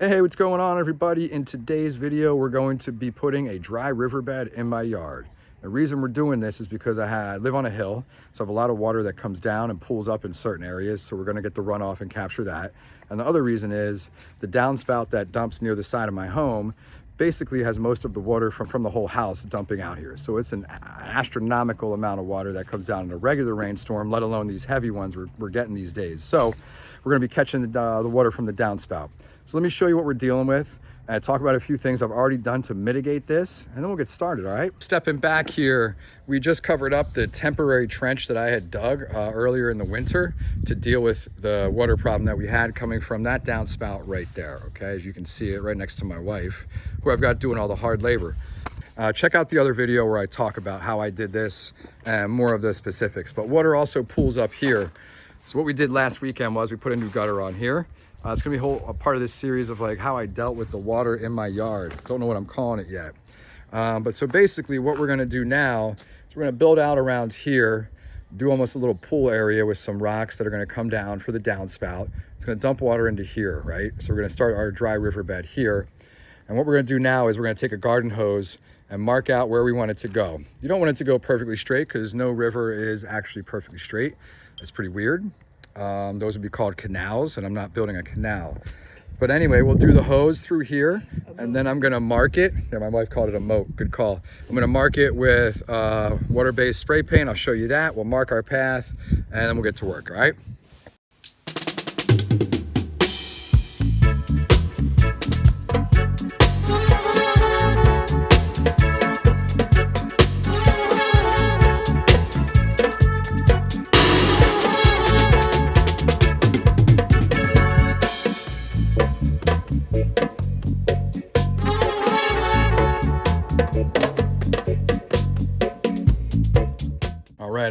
Hey, what's going on, everybody? In today's video, we're going to be putting a dry riverbed in my yard. The reason we're doing this is because I live on a hill, so I have a lot of water that comes down and pools up in certain areas, so we're going to get the runoff and capture that. And the other reason is the downspout that dumps near the side of my home basically has most of the water from the whole house dumping out here. So it's an astronomical amount of water that comes down in a regular rainstorm, let alone these heavy ones we're getting these days. So we're going to be catching the water from the downspout. So let me show you what we're dealing with and talk about a few things I've already done to mitigate this, and then we'll get started, all right? Stepping back here, we just covered up the temporary trench that I had dug earlier in the winter to deal with the water problem that we had coming from that downspout right there, okay? As you can see it right next to my wife, who I've got doing all the hard labor. Check out the other video where I talk about how I did this and more of the specifics, but water also pools up here. So what we did last weekend was we put a new gutter on here. It's gonna be a part of this series of like how I dealt with the water in my yard. Don't know what I'm calling it yet. But so basically what we're gonna do now is we're gonna build out around here, do almost a little pool area with some rocks that are gonna come down for the downspout. It's gonna dump water into here, right? So we're gonna start our dry riverbed here. And what we're gonna do now is we're gonna take a garden hose and mark out where we want it to go. You don't want it to go perfectly straight because no river is actually perfectly straight. It's pretty weird. Those would be called canals, and I'm not building a canal. But anyway, we'll do the hose through here, and then I'm gonna mark it. Yeah, my wife called it a moat, good call. I'm gonna mark it with water-based spray paint. I'll show you that. We'll mark our path, and then we'll get to work, all right?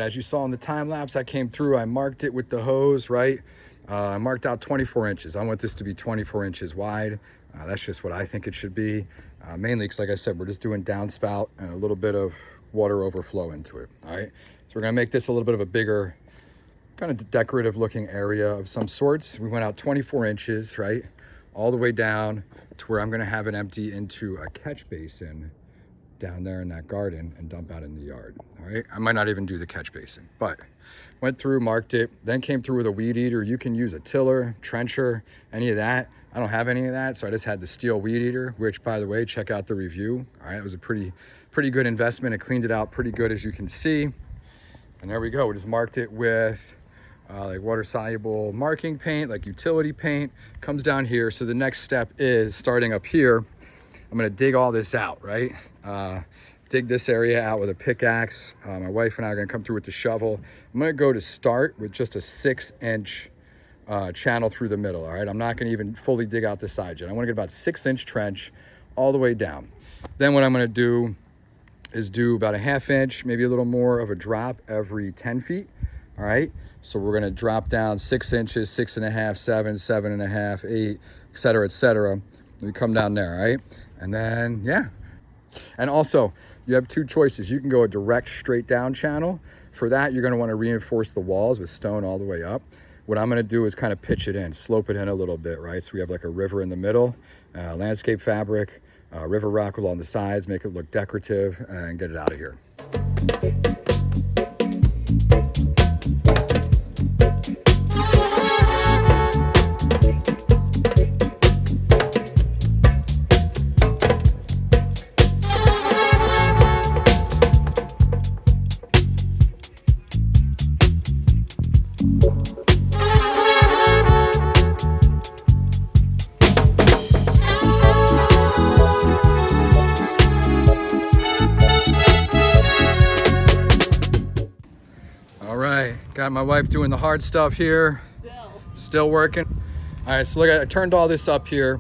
As you saw in the time lapse, I came through, I marked it with the hose, right? I marked out 24 inches. I want this to be 24 inches wide. That's just what I think it should be. Mainly because, like I said, we're just doing downspout and a little bit of water overflow into it, all right? So we're gonna make this a little bit of a bigger, kind of decorative looking area of some sorts. We went out 24 inches, right? All the way down to where I'm gonna have it empty into a catch basin down there in that garden and dump out in the yard, all right? I might not even do the catch basin, but went through, marked it, then came through with a weed eater. You can use a tiller, trencher, any of that. I don't have any of that, so I just had the steel weed eater, which, by the way, check out the review, all right? It was a pretty good investment. It cleaned it out pretty good, as you can see. And there we go. We just marked it with like water-soluble marking paint, like utility paint. Comes down here, so the next step is starting up here. I'm gonna dig all this out, right? Dig this area out with a pickaxe. My wife and I are gonna come through with the shovel. I'm gonna go to start with just a 6-inch channel through the middle, all right? I'm not gonna even fully dig out the side yet. I wanna get about 6-inch trench all the way down. Then what I'm gonna do is do about a 1/2 inch, maybe a little more of a drop every 10 feet, all right? So we're gonna drop down 6 inches, 6.5, 7, 7.5, 8, et cetera, et cetera. We come down there, right? And then, yeah. And also, you have two choices. You can go a direct straight down channel. For that, you're gonna wanna reinforce the walls with stone all the way up. What I'm gonna do is kind of pitch it in, slope it in a little bit, right? So we have like a river in the middle, landscape fabric, river rock along the sides, make it look decorative, and get it out of here. Got my wife doing the hard stuff here. Still working. All right, so look, I turned all this up here.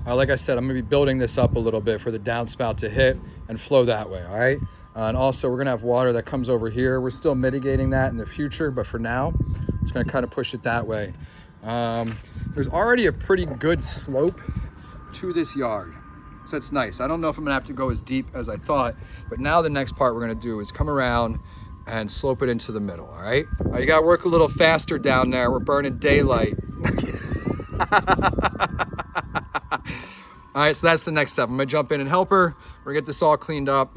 Like I said, I'm gonna be building this up a little bit for the downspout to hit and flow that way, all right? And also we're gonna have water that comes over here. We're still mitigating that in the future, but for now, it's gonna kind of push it that way. There's already a pretty good slope to this yard. So that's nice. I don't know if I'm gonna have to go as deep as I thought, but now the next part we're gonna do is come around and slope it into the middle, all right? You gotta work a little faster down there. We're burning daylight. All right, so that's the next step. I'm gonna jump in and help her. We're gonna get this all cleaned up,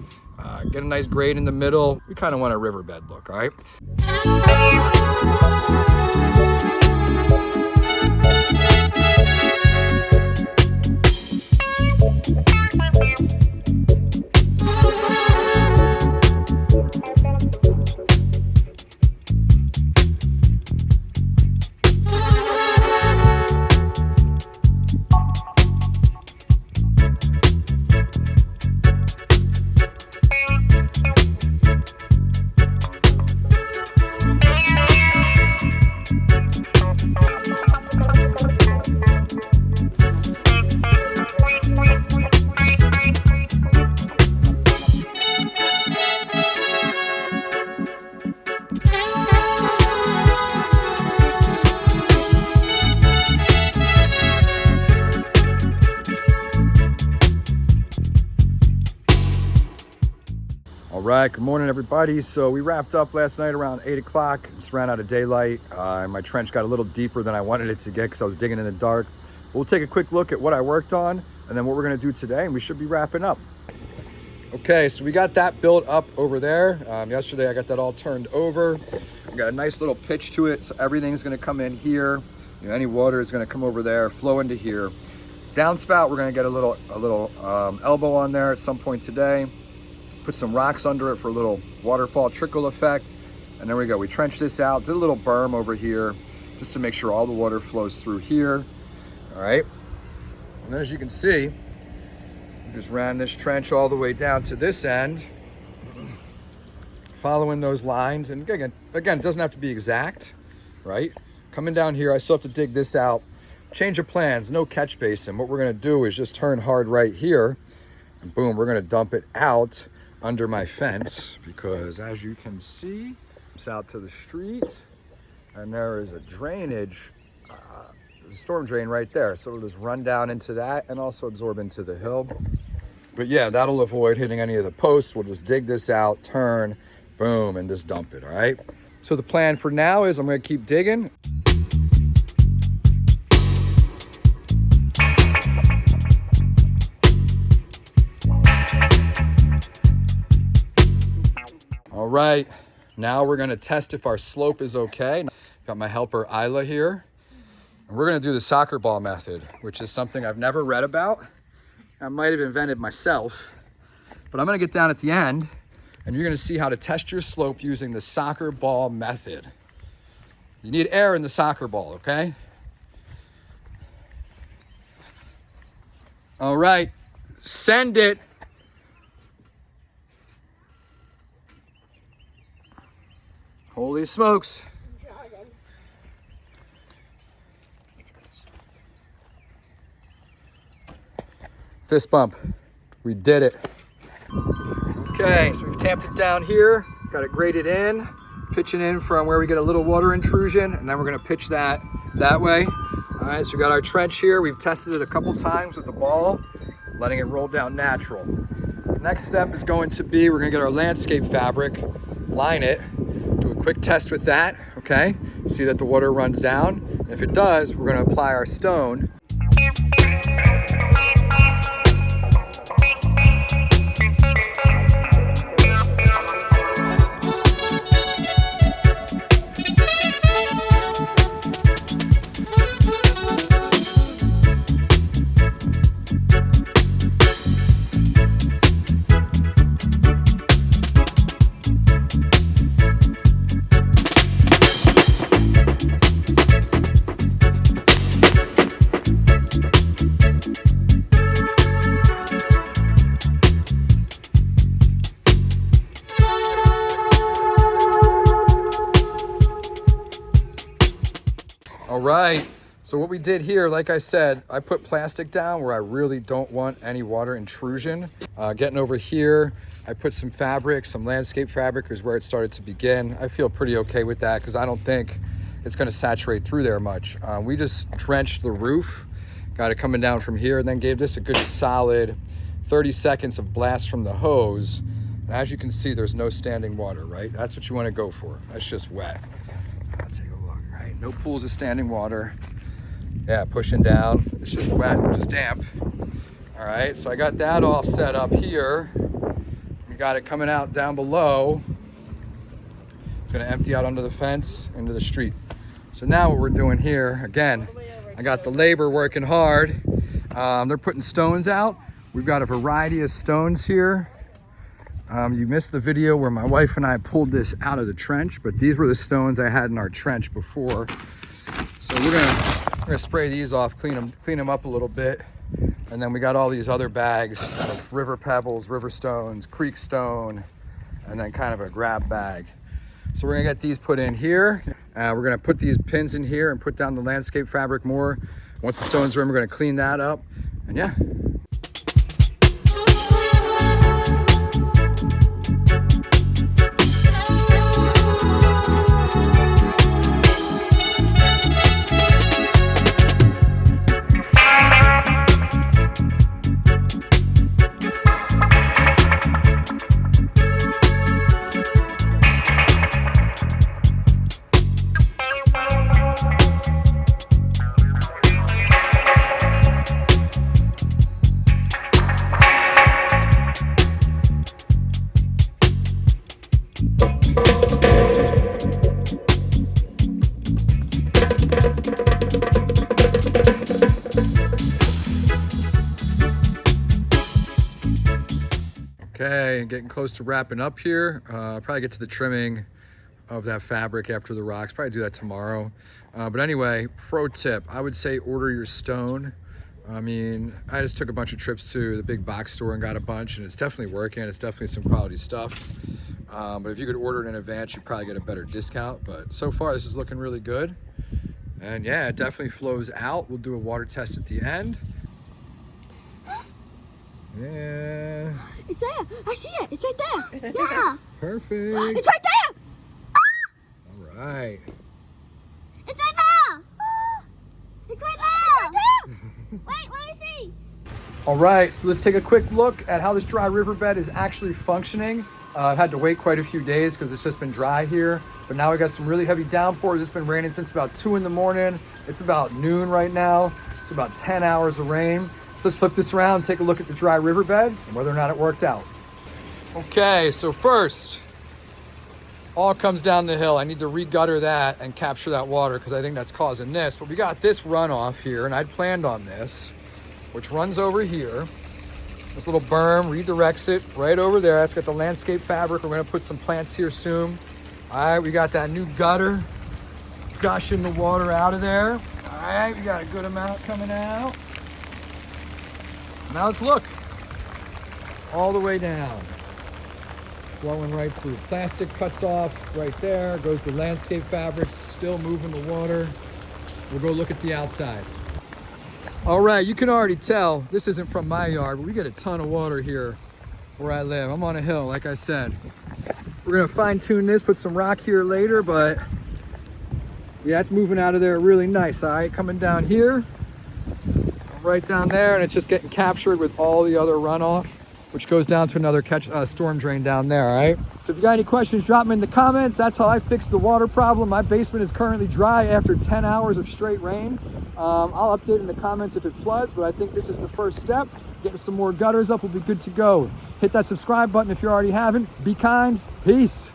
get a nice grade in the middle. We kind of want a riverbed look, all right? All right, good morning, everybody. So we wrapped up last night around 8 o'clock. Just ran out of daylight. My trench got a little deeper than I wanted it to get because I was digging in the dark. We'll take a quick look at what I worked on and then what we're gonna do today, and we should be wrapping up. Okay, so we got that built up over there. Yesterday I got that all turned over. We got a nice little pitch to it, so everything's gonna come in here. You know, any water is gonna come over there, flow into here. Downspout, we're gonna get a little elbow on there at some point today. Put some rocks under it for a little waterfall trickle effect. And there we go. We trenched this out, did a little berm over here just to make sure all the water flows through here. All right. And then as you can see, we just ran this trench all the way down to this end, following those lines. And again, it doesn't have to be exact, right? Coming down here, I still have to dig this out. Change of plans, no catch basin. What we're gonna do is just turn hard right here, and boom, we're gonna dump it out under my fence, because as you can see, it's out to the street and there is a drainage, there's a storm drain right there. So it'll just run down into that and also absorb into the hill. But yeah, that'll avoid hitting any of the posts. We'll just dig this out, turn, boom, and just dump it, all right? So the plan for now is I'm gonna keep digging. All right, now we're gonna test if our slope is okay. Got my helper Isla here. And we're gonna do the soccer ball method, which is something I've never read about. I might have invented myself, but I'm gonna get down at the end and you're gonna see how to test your slope using the soccer ball method. You need air in the soccer ball, okay? All right, send it. Holy smokes. Fist bump. We did it. Okay, so we've tamped it down here, got it graded in, pitching in from where we get a little water intrusion, and then we're gonna pitch that way. All right, so we got our trench here. We've tested it a couple times with the ball, letting it roll down natural. The next step is going to be, we're gonna get our landscape fabric, line it, do a quick test with that, okay? See that the water runs down. And if it does, we're gonna apply our stone. All right, so what we did here, like I said, I put plastic down where I really don't want any water intrusion. Getting over here, I put some fabric, some landscape fabric is where it started to begin. I feel pretty okay with that because I don't think it's gonna saturate through there much. We just drenched the roof, got it coming down from here, and then gave this a good solid 30 seconds of blast from the hose. And as you can see, there's no standing water, right? That's what you wanna go for. That's just wet. Take a look, right? No pools of standing water. Yeah, pushing down. It's just wet, just damp. All All right, so I got that all set up here. We got it coming out down below. It's gonna empty out under the fence into the street. So now what we're doing here, again, I got the labor working hard. They're putting stones out. We've got a variety of stones here. You missed the video where my wife and I pulled this out of the trench, but these were the stones I had in our trench before. So we're gonna spray these off, clean them up a little bit. And then we got all these other bags of river pebbles, river stones, creek stone, and then kind of a grab bag. So we're gonna get these put in here. We're gonna put these pins in here and put down the landscape fabric more. Once the stones are in, we're gonna clean that up. And yeah. Okay, getting close to wrapping up here. Probably get to the trimming of that fabric after the rocks. Probably do that tomorrow. But anyway, pro tip, I would say order your stone. I mean, I just took a bunch of trips to the big box store and got a bunch, and it's definitely working. It's definitely some quality stuff. But if you could order it in advance, you'd probably get a better discount. But so far, this is looking really good. And yeah, it definitely flows out. We'll do a water test at the end. Yeah. It's there. I see it. It's right there. Yeah. Perfect. It's right there. All right. It's right there. It's right there. It's right there. Wait, let me see. All right, so let's take a quick look at how this dry riverbed is actually functioning. I've had to wait quite a few days because it's just been dry here, but now we got some really heavy downpours. It's been raining since about 2 in the morning. It's about noon right now. It's about 10 hours of rain. Let's flip this around and take a look at the dry riverbed and whether or not it worked out. Okay, so first, all comes down the hill. I need to re-gutter that and capture that water because I think that's causing this. But we got this runoff here, and I'd planned on this, which runs over here. This little berm redirects it right over there. That's got the landscape fabric. We're gonna put some plants here soon. All right, we got that new gutter gushing the water out of there. All right, we got a good amount coming out. Now let's look all the way down, flowing right through. Plastic cuts off right there, goes to landscape fabric, still moving the water. We'll go look at the outside. All right, you can already tell this isn't from my yard, but we get a ton of water here where I live. I'm on a hill, like I said. We're gonna fine tune this, put some rock here later, but yeah, it's moving out of there really nice. All right, coming down here, right down there, and it's just getting captured with all the other runoff, which goes down to another storm drain down there. All right, so if you got any questions, drop them in the comments. That's how I fixed the water problem. My basement is currently dry after 10 hours of straight rain. I'll update in the comments if it floods, but I think this is the first step. Getting some more gutters up will be good to go. Hit that subscribe button if you already haven't. Be kind. Peace.